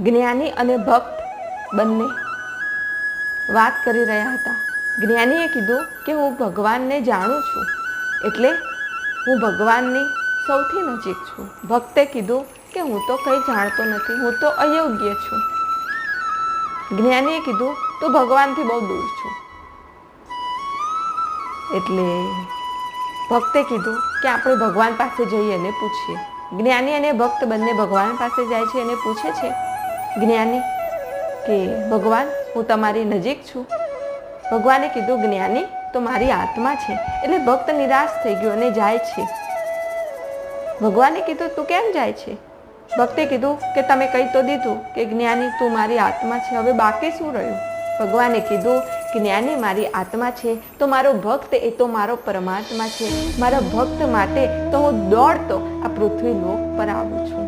જ્ઞાની અને ભક્ત બંને વાત કરી રહ્યા હતા. જ્ઞાનીએ કીધું કે હું ભગવાનને જાણું છું, એટલે હું ભગવાનની સૌથી નજીક છું. ભક્તે કીધું કે હું તો કંઈ જાણતો નથી, હું તો અયોગ્ય છું. જ્ઞાનીએ કીધું તું ભગવાનથી બહુ દૂર છું. એટલે ભક્તે કીધું કે આપણે ભગવાન પાસે જઈએ અને પૂછીએ. જ્ઞાની અને ભક્ત બંને ભગવાન પાસે જાય છે અને પૂછે છે જ્ઞાની કે ભગવાન હું તમારી નજીક છું. ભગવાને કીધું જ્ઞાની તો મારી આત્મા છે. એટલે ભક્ત નિરાશ થઈ ગયો અને જાય છે. ભગવાને કીધું તું કેમ જાય છે? ભક્તે કીધું કે તમે કહી તો દીધું કે જ્ઞાની તું મારી આત્મા છે, હવે બાકી શું રહ્યું? ભગવાને કીધું જ્ઞાની મારી આત્મા છે તો મારો ભક્ત એ તો મારો પરમાત્મા છે. મારા ભક્ત માટે તો હું દોડતો આ પૃથ્વી લોક પર આવું છું.